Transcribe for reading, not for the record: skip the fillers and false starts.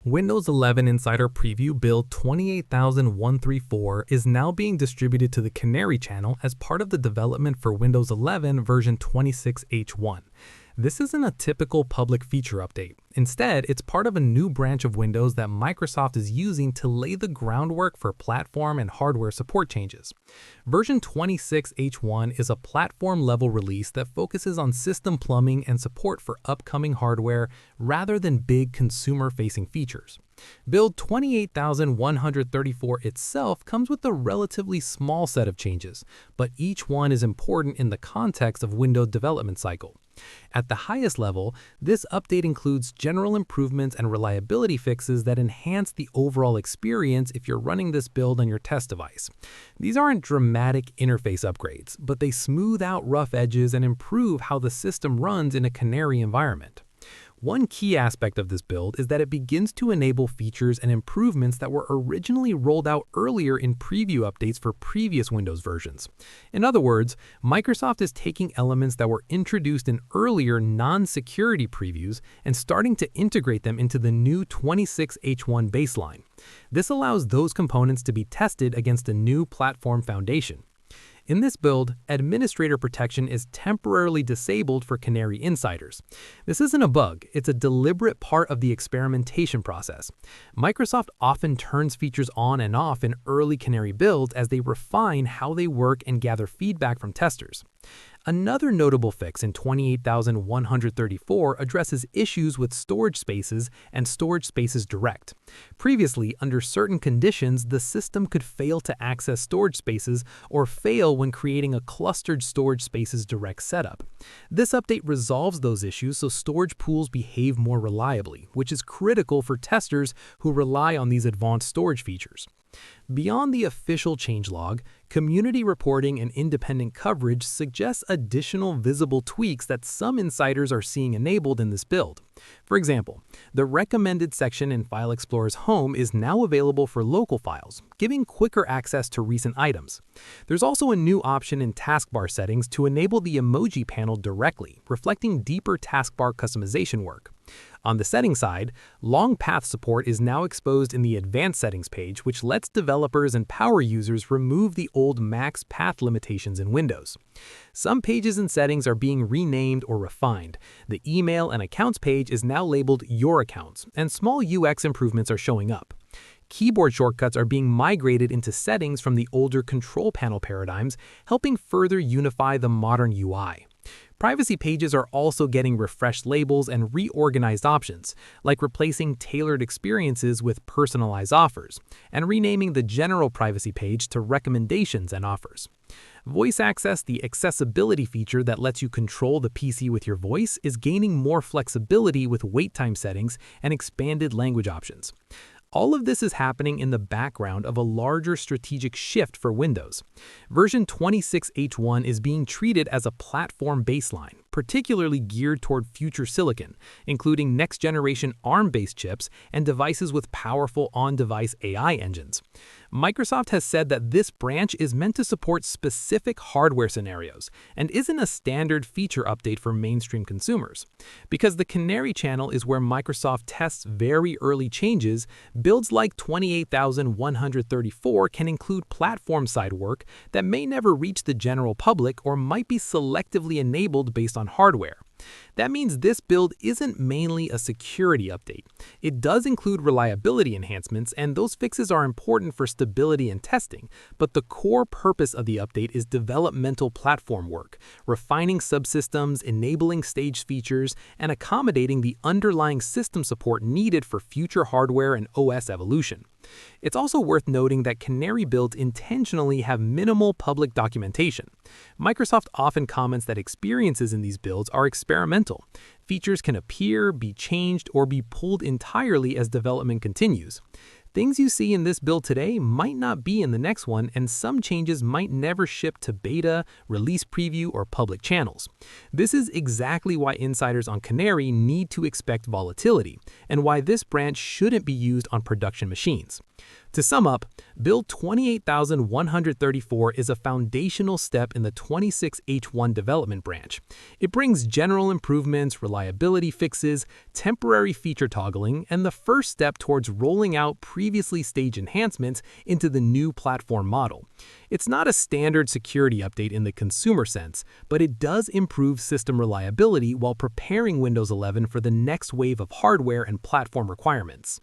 Windows 11 Insider Preview build 28134 is now being distributed to the Canary channel as part of the development for Windows 11 version 26H1. This isn't a typical public feature update. Instead, it's part of a new branch of Windows that Microsoft is using to lay the groundwork for platform and hardware support changes. Version 26H1 is a platform-level release that focuses on system plumbing and support for upcoming hardware rather than big consumer-facing features. Build 28134 itself comes with a relatively small set of changes, but each one is important in the context of Windows development cycle. At the highest level, this update includes general improvements and reliability fixes that enhance the overall experience if you're running this build on your test device. These aren't dramatic interface upgrades, but they smooth out rough edges and improve how the system runs in a Canary environment. One key aspect of this build is that it begins to enable features and improvements that were originally rolled out earlier in preview updates for previous Windows versions. In other words, Microsoft is taking elements that were introduced in earlier non-security previews and starting to integrate them into the new 26H1 baseline. This allows those components to be tested against a new platform foundation. In this build, administrator protection is temporarily disabled for Canary insiders. This isn't a bug, it's a deliberate part of the experimentation process. Microsoft often turns features on and off in early Canary builds as they refine how they work and gather feedback from testers. Another notable fix in 28134 addresses issues with storage spaces and storage spaces direct. Previously, under certain conditions, the system could fail to access storage spaces or fail when creating a clustered storage spaces direct setup. This update resolves those issues so storage pools behave more reliably, which is critical for testers who rely on these advanced storage features. Beyond the official changelog, community reporting and independent coverage suggests additional visible tweaks that some insiders are seeing enabled in this build. For example, the recommended section in File Explorer's Home is now available for local files, giving quicker access to recent items. There's also a new option in taskbar settings to enable the emoji panel directly, reflecting deeper taskbar customization work. On the settings side, long path support is now exposed in the Advanced Settings page, which lets developers and power users remove the old max path limitations in Windows. Some pages and settings are being renamed or refined. The Email and Accounts page is now labeled Your Accounts, and small UX improvements are showing up. Keyboard shortcuts are being migrated into settings from the older control panel paradigms, helping further unify the modern UI. Privacy pages are also getting refreshed labels and reorganized options, like replacing tailored experiences with personalized offers, and renaming the general privacy page to recommendations and offers. Voice access, the accessibility feature that lets you control the PC with your voice, is gaining more flexibility with wait time settings and expanded language options. All of this is happening in the background of a larger strategic shift for Windows. Version 26H1 is being treated as a platform baseline, particularly geared toward future silicon, including next-generation ARM-based chips and devices with powerful on-device AI engines. Microsoft has said that this branch is meant to support specific hardware scenarios and isn't a standard feature update for mainstream consumers. Because the Canary channel is where Microsoft tests very early changes, builds like 28134 can include platform-side work that may never reach the general public or might be selectively enabled based on hardware. That means this build isn't mainly a security update. It does include reliability enhancements, and those fixes are important for stability and testing, but the core purpose of the update is developmental platform work, refining subsystems, enabling staged features, and accommodating the underlying system support needed for future hardware and OS evolution. It's also worth noting that Canary builds intentionally have minimal public documentation. Microsoft often comments that experiences in these builds are experimental. Features can appear, be changed, or be pulled entirely as development continues. Things you see in this build today might not be in the next one, and some changes might never ship to beta, release preview, or public channels. This is exactly why insiders on Canary need to expect volatility, and why this branch shouldn't be used on production machines. To sum up, Build 28134 is a foundational step in the 26H1 development branch. It brings general improvements, reliability fixes, temporary feature toggling, and the first step towards rolling out previously staged enhancements into the new platform model. It's not a standard security update in the consumer sense, but it does improve system reliability while preparing Windows 11 for the next wave of hardware and platform requirements.